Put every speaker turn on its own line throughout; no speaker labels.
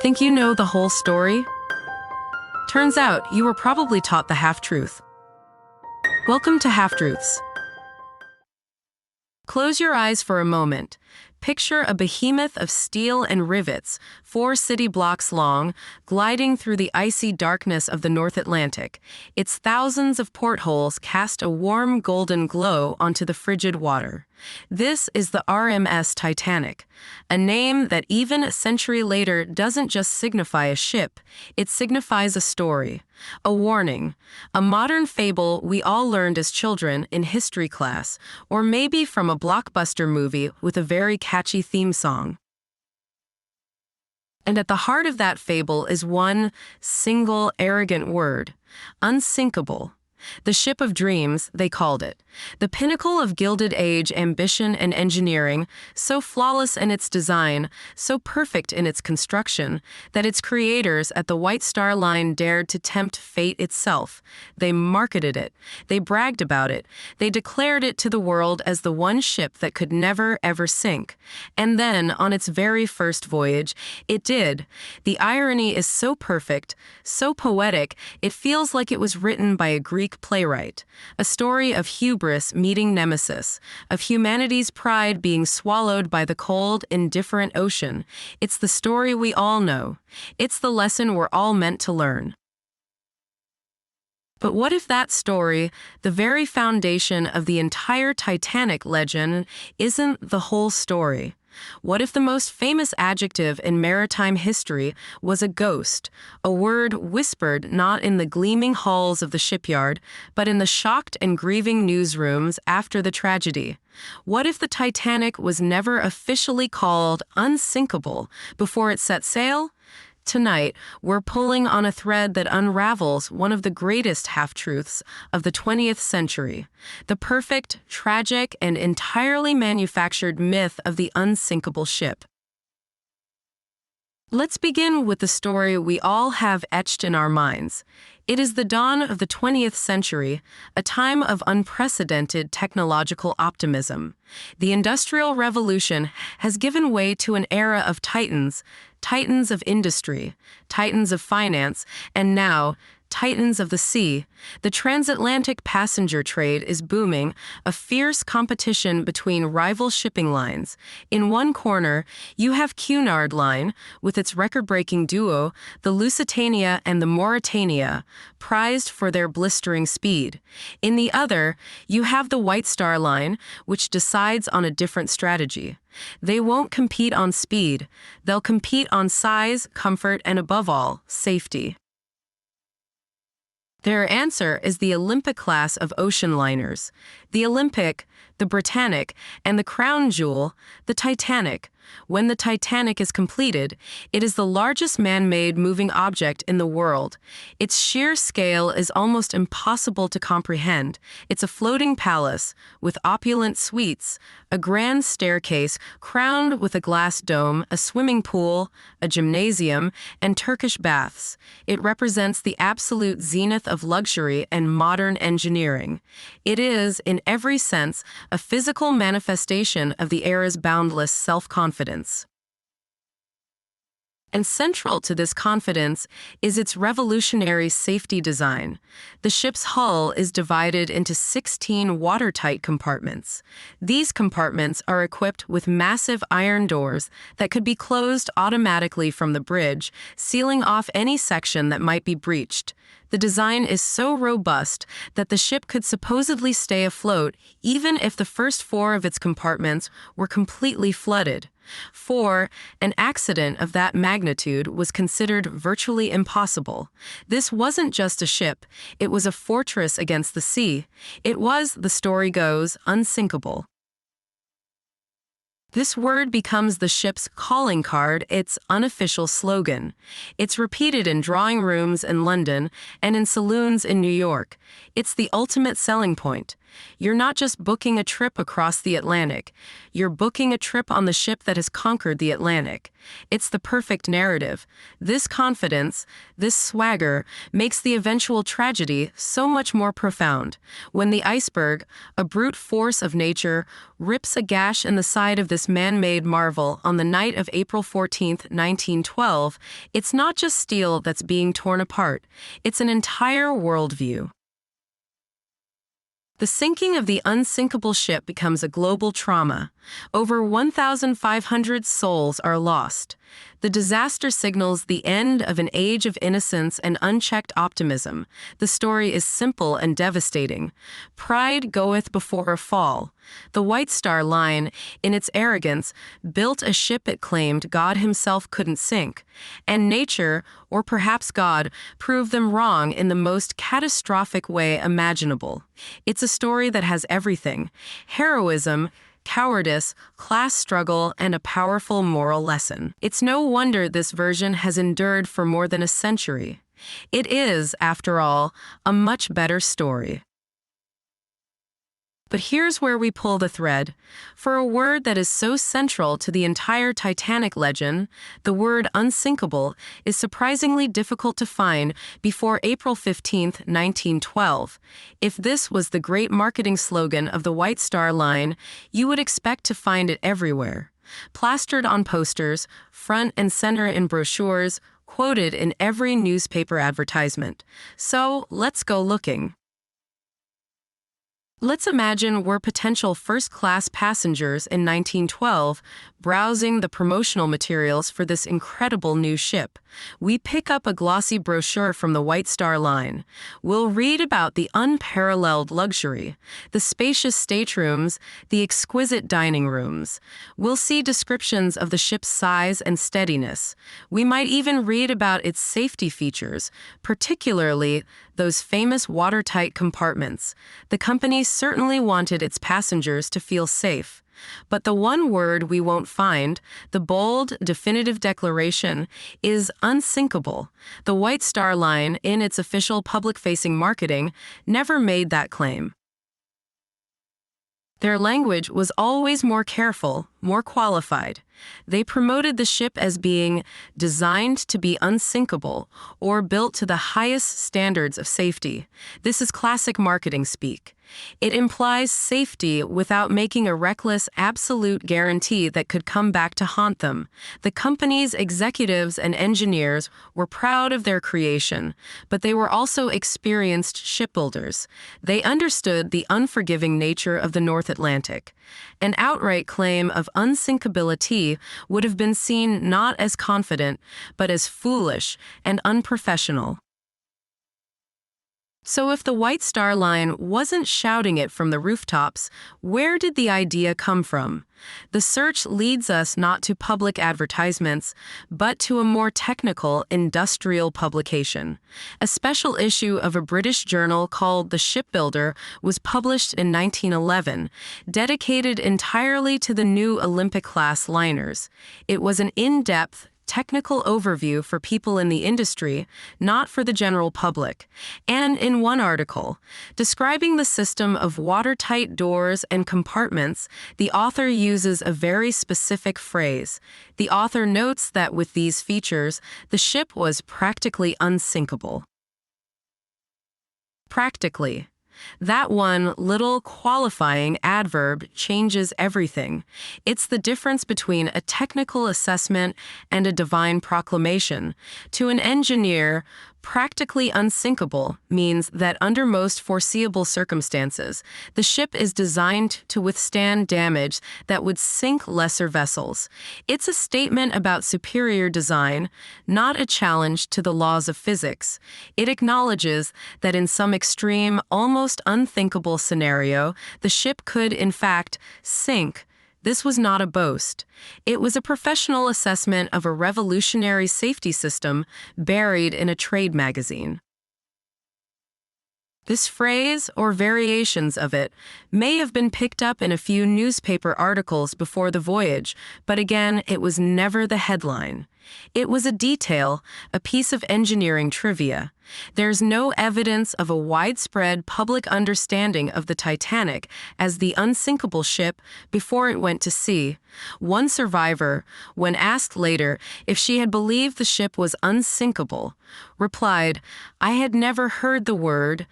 Think you know the whole story? Turns out you were probably taught the half-truth. Welcome to Half-Truths. Close your eyes for a moment. Picture a behemoth of steel and rivets, 4 city blocks long, gliding through the icy darkness of the North Atlantic. Its thousands of portholes cast a warm golden glow onto the frigid water. This is the RMS Titanic, a name that even a century later doesn't just signify a ship, it signifies a story, a warning, a modern fable we all learned as children in history class, or maybe from a blockbuster movie with a very catchy theme song. And at the heart of that fable is one single arrogant word: unsinkable. The ship of dreams, they called it. The pinnacle of Gilded Age ambition and engineering, so flawless in its design, so perfect in its construction, that its creators at the White Star Line dared to tempt fate itself. They marketed it. They bragged about it. They declared it to the world as the one ship that could never, ever sink. And then, on its very first voyage, it did. The irony is so perfect, so poetic, it feels like it was written by a Greek playwright, a story of hubris meeting nemesis, of humanity's pride being swallowed by the cold, indifferent ocean. It's the story we all know. It's the lesson we're all meant to learn. But what if that story, the very foundation of the entire Titanic legend, isn't the whole story? What if the most famous adjective in maritime history was a ghost, a word whispered not in the gleaming halls of the shipyard, but in the shocked and grieving newsrooms after the tragedy? What if the Titanic was never officially called unsinkable before it set sail? Tonight, we're pulling on a thread that unravels one of the greatest half-truths of the 20th century, the perfect, tragic, and entirely manufactured myth of the unsinkable ship. Let's begin with the story we all have etched in our minds. It is the dawn of the 20th century, a time of unprecedented technological optimism. The Industrial Revolution has given way to an era of titans of industry, titans of finance, and now, titans of the sea. The transatlantic passenger trade is booming, a fierce competition between rival shipping lines. In one corner, you have Cunard Line, with its record-breaking duo, the Lusitania and the Mauretania, prized for their blistering speed. In the other, you have the White Star Line, which decides on a different strategy. They won't compete on speed. They'll compete on size, comfort, and above all, safety. Their answer is the Olympic class of ocean liners. The Olympic, the Britannic, and the crown jewel, the Titanic. When the Titanic is completed, it is the largest man-made moving object in the world. Its sheer scale is almost impossible to comprehend. It's a floating palace with opulent suites, a grand staircase crowned with a glass dome, a swimming pool, a gymnasium, and Turkish baths. It represents the absolute zenith of luxury and modern engineering. It is, in every sense, a physical manifestation of the era's boundless self-confidence. And central to this confidence is its revolutionary safety design. The ship's hull is divided into 16 watertight compartments. These compartments are equipped with massive iron doors that could be closed automatically from the bridge, sealing off any section that might be breached. The design is so robust that the ship could supposedly stay afloat even if the first 4 of its compartments were completely flooded. An accident of that magnitude was considered virtually impossible. This wasn't just a ship, it was a fortress against the sea. It was, the story goes, unsinkable. This word becomes the ship's calling card, its unofficial slogan. It's repeated in drawing rooms in London and in saloons in New York. It's the ultimate selling point. You're not just booking a trip across the Atlantic, you're booking a trip on the ship that has conquered the Atlantic. It's the perfect narrative. This confidence, this swagger, makes the eventual tragedy so much more profound. When the iceberg, a brute force of nature, rips a gash in the side of this man-made marvel on the night of April 14, 1912, it's not just steel that's being torn apart, it's an entire worldview. The sinking of the unsinkable ship becomes a global trauma. Over 1,500 souls are lost. The disaster signals the end of an age of innocence and unchecked optimism. The story is simple and devastating. Pride goeth before a fall. The White Star Line, in its arrogance, built a ship it claimed God himself couldn't sink. And nature, or perhaps God, proved them wrong in the most catastrophic way imaginable. It's a story that has everything: heroism, cowardice, class struggle, and a powerful moral lesson. It's no wonder this version has endured for more than a century. It is, after all, a much better story. But here's where we pull the thread. For a word that is so central to the entire Titanic legend, the word unsinkable is surprisingly difficult to find before April 15, 1912. If this was the great marketing slogan of the White Star Line, you would expect to find it everywhere. Plastered on posters, front and center in brochures, quoted in every newspaper advertisement. So, let's go looking. Let's imagine we're potential first-class passengers in 1912, browsing the promotional materials for this incredible new ship. We pick up a glossy brochure from the White Star Line. We'll read about the unparalleled luxury, the spacious staterooms, the exquisite dining rooms. We'll see descriptions of the ship's size and steadiness. We might even read about its safety features, particularly those famous watertight compartments. The company certainly wanted its passengers to feel safe. But the one word we won't find, the bold, definitive declaration, is unsinkable. The White Star Line, in its official public-facing marketing, never made that claim. Their language was always more careful, more qualified. They promoted the ship as being designed to be unsinkable or built to the highest standards of safety. This is classic marketing speak. It implies safety without making a reckless, absolute guarantee that could come back to haunt them. The company's executives and engineers were proud of their creation, but they were also experienced shipbuilders. They understood the unforgiving nature of the North Atlantic. An outright claim of unsinkability would have been seen not as confident, but as foolish and unprofessional. So if the White Star Line wasn't shouting it from the rooftops, where did the idea come from? The search leads us not to public advertisements, but to a more technical, industrial publication. A special issue of a British journal called The Shipbuilder was published in 1911, dedicated entirely to the new Olympic-class liners. It was an in-depth, technical overview for people in the industry, not for the general public. And in one article, describing the system of watertight doors and compartments, the author uses a very specific phrase. The author notes that with these features, the ship was practically unsinkable. Practically. That one little qualifying adverb changes everything. It's the difference between a technical assessment and a divine proclamation. To an engineer, practically unsinkable means that under most foreseeable circumstances, the ship is designed to withstand damage that would sink lesser vessels. It's a statement about superior design, not a challenge to the laws of physics. It acknowledges that in some extreme, almost unthinkable scenario, the ship could, in fact, sink. This was not a boast. It was a professional assessment of a revolutionary safety system buried in a trade magazine. This phrase, or variations of it, may have been picked up in a few newspaper articles before the voyage, but again, it was never the headline. It was a detail, a piece of engineering trivia. There's no evidence of a widespread public understanding of the Titanic as the unsinkable ship before it went to sea. One survivor, when asked later if she had believed the ship was unsinkable, replied, "I had never heard the word.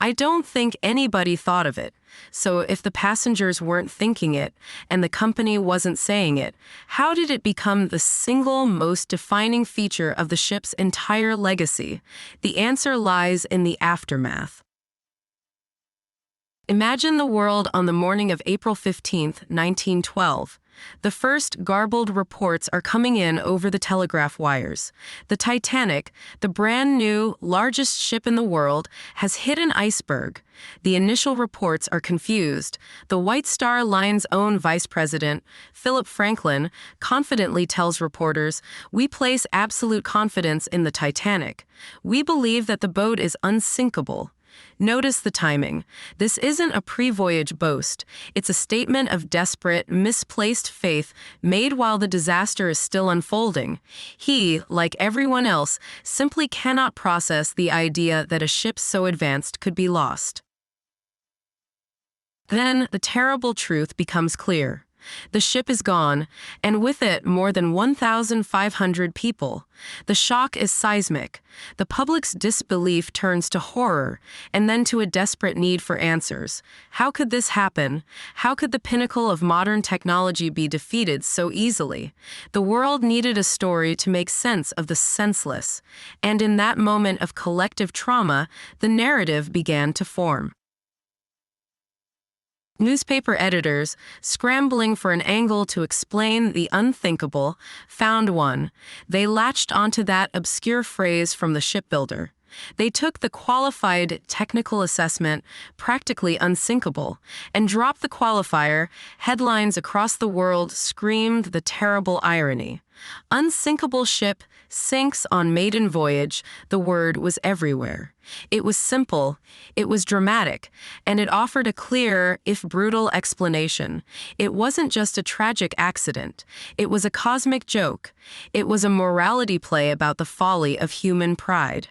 I don't think anybody thought of it. So if the passengers weren't thinking it and the company wasn't saying it, how did it become the single most defining feature of the ship's entire legacy? The answer lies in the aftermath." Imagine the world on the morning of April 15th, 1912. The first garbled reports are coming in over the telegraph wires. The Titanic, the brand new, largest ship in the world, has hit an iceberg. The initial reports are confused. The White Star Line's own vice president, Philip Franklin, confidently tells reporters, "We place absolute confidence in the Titanic. We believe that the boat is unsinkable." Notice the timing. This isn't a pre-voyage boast. It's a statement of desperate, misplaced faith made while the disaster is still unfolding. He, like everyone else, simply cannot process the idea that a ship so advanced could be lost. Then the terrible truth becomes clear. The ship is gone, and with it more than 1,500 people. The shock is seismic. The public's disbelief turns to horror, and then to a desperate need for answers. How could this happen? How could the pinnacle of modern technology be defeated so easily? The world needed a story to make sense of the senseless, and in that moment of collective trauma, the narrative began to form. Newspaper editors, scrambling for an angle to explain the unthinkable, found one. They latched onto that obscure phrase from the shipbuilder. They took the qualified technical assessment, practically unsinkable, and dropped the qualifier. Headlines across the world screamed the terrible irony. Unsinkable ship sinks on maiden voyage. The word was everywhere. It was simple, it was dramatic, and it offered a clear, if brutal, explanation. It wasn't just a tragic accident. It was a cosmic joke. It was a morality play about the folly of human pride.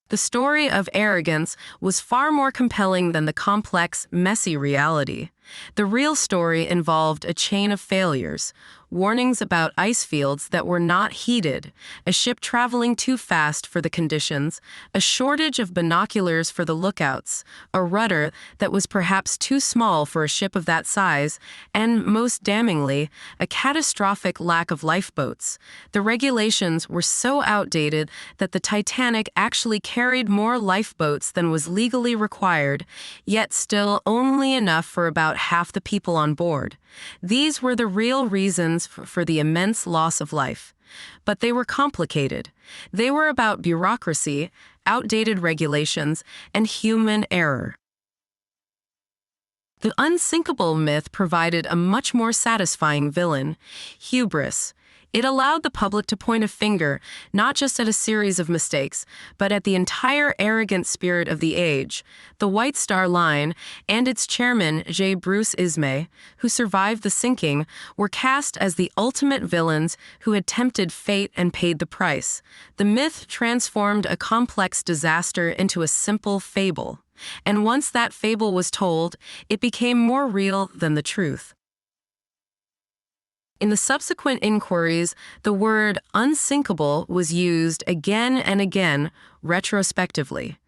The story of arrogance was far more compelling than the complex, messy reality. The real story involved a chain of failures, warnings about ice fields that were not heeded, a ship traveling too fast for the conditions, a shortage of binoculars for the lookouts, a rudder that was perhaps too small for a ship of that size, and, most damningly, a catastrophic lack of lifeboats. The regulations were so outdated that the Titanic actually carried more lifeboats than was legally required, yet still only enough for about half the people on board. These were the real reasons for the immense loss of life. But they were complicated. They were about bureaucracy, outdated regulations, and human error. The unsinkable myth provided a much more satisfying villain, hubris. It allowed the public to point a finger, not just at a series of mistakes, but at the entire arrogant spirit of the age. The White Star Line and its chairman, J. Bruce Ismay, who survived the sinking, were cast as the ultimate villains who had tempted fate and paid the price. The myth transformed a complex disaster into a simple fable. And once that fable was told, it became more real than the truth. In the subsequent inquiries, the word unsinkable was used again and again, retrospectively.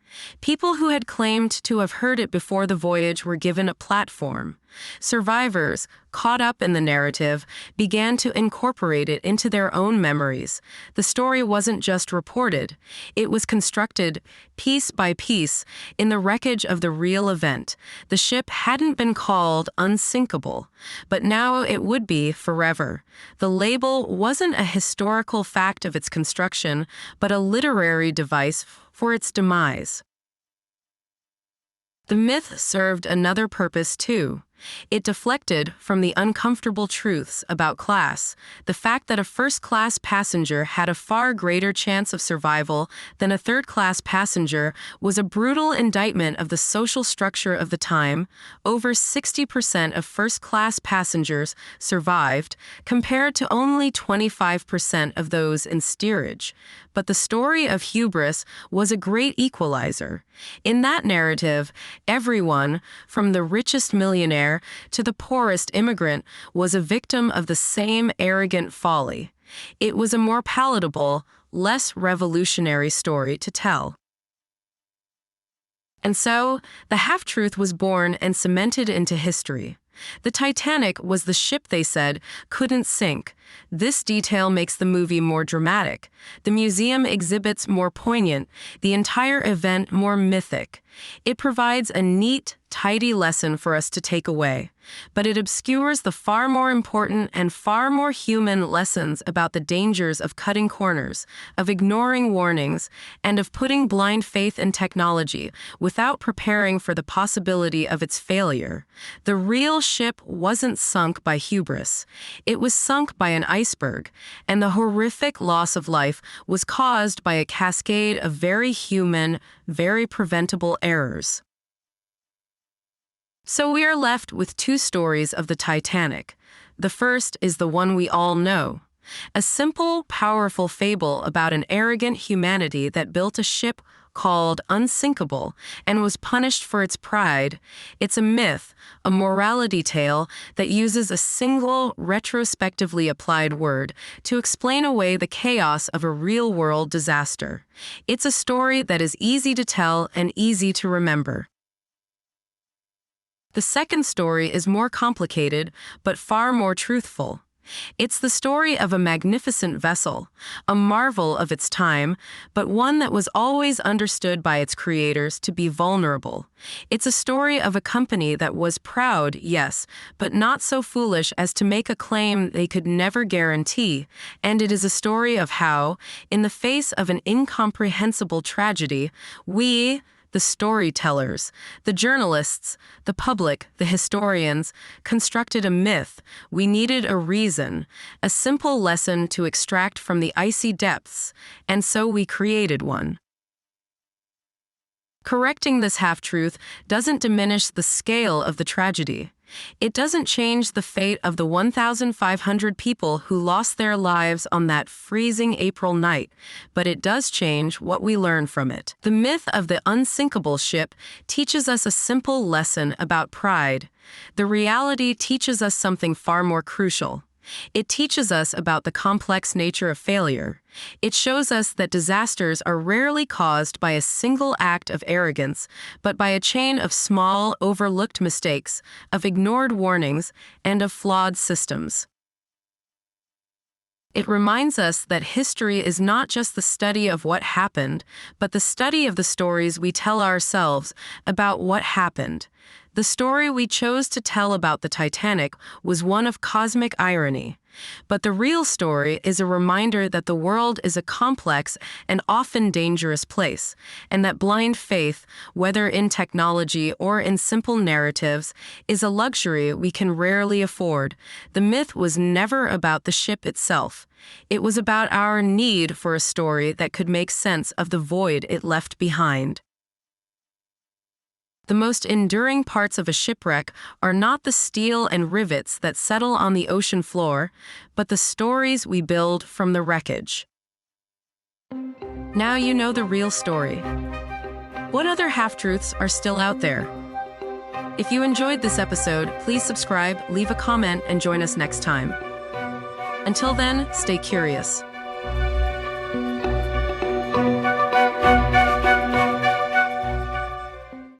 People who had claimed to have heard it before the voyage were given a platform. Survivors, caught up in the narrative, began to incorporate it into their own memories. The story wasn't just reported. It was constructed, piece by piece, in the wreckage of the real event. The ship hadn't been called unsinkable, but now it would be forever. The label wasn't a historical fact of its construction, but a literary device for its demise. The myth served another purpose, too. It deflected from the uncomfortable truths about class, the fact that a first-class passenger had a far greater chance of survival than a third-class passenger was a brutal indictment of the social structure of the time. Over 60% of first-class passengers survived, compared to only 25% of those in steerage. But the story of hubris was a great equalizer. In that narrative, everyone, from the richest millionaire to the poorest immigrant, was a victim of the same arrogant folly. It was a more palatable, less revolutionary story to tell. And so, the half-truth was born and cemented into history. The Titanic was the ship they said couldn't sink. This detail makes the movie more dramatic, the museum exhibits more poignant, the entire event more mythic. It provides a neat, tidy lesson for us to take away, but it obscures the far more important and far more human lessons about the dangers of cutting corners, of ignoring warnings, and of putting blind faith in technology without preparing for the possibility of its failure. The real ship wasn't sunk by hubris. It was sunk by an iceberg, and the horrific loss of life was caused by a cascade of very human, very preventable errors. So we are left with two stories of the Titanic. The first is the one we all know. A simple, powerful fable about an arrogant humanity that built a ship called Unsinkable and was punished for its pride. It's a myth, a morality tale that uses a single, retrospectively applied word to explain away the chaos of a real-world disaster. It's a story that is easy to tell and easy to remember. The second story is more complicated, but far more truthful. It's the story of a magnificent vessel, a marvel of its time, but one that was always understood by its creators to be vulnerable. It's a story of a company that was proud, yes, but not so foolish as to make a claim they could never guarantee, and it is a story of how, in the face of an incomprehensible tragedy, we, the storytellers, the journalists, the public, the historians, constructed a myth. We needed a reason, a simple lesson to extract from the icy depths, and so we created one. Correcting this half-truth doesn't diminish the scale of the tragedy. It doesn't change the fate of the 1,500 people who lost their lives on that freezing April night, but it does change what we learn from it. The myth of the unsinkable ship teaches us a simple lesson about pride. The reality teaches us something far more crucial. It teaches us about the complex nature of failure. It shows us that disasters are rarely caused by a single act of arrogance, but by a chain of small, overlooked mistakes, of ignored warnings, and of flawed systems. It reminds us that history is not just the study of what happened, but the study of the stories we tell ourselves about what happened. The story we chose to tell about the Titanic was one of cosmic irony. But the real story is a reminder that the world is a complex and often dangerous place, and that blind faith, whether in technology or in simple narratives, is a luxury we can rarely afford. The myth was never about the ship itself. It was about our need for a story that could make sense of the void it left behind. The most enduring parts of a shipwreck are not the steel and rivets that settle on the ocean floor, but the stories we build from the wreckage. Now you know the real story. What other half-truths are still out there? If you enjoyed this episode, please subscribe, leave a comment, and join us next time. Until then, stay curious.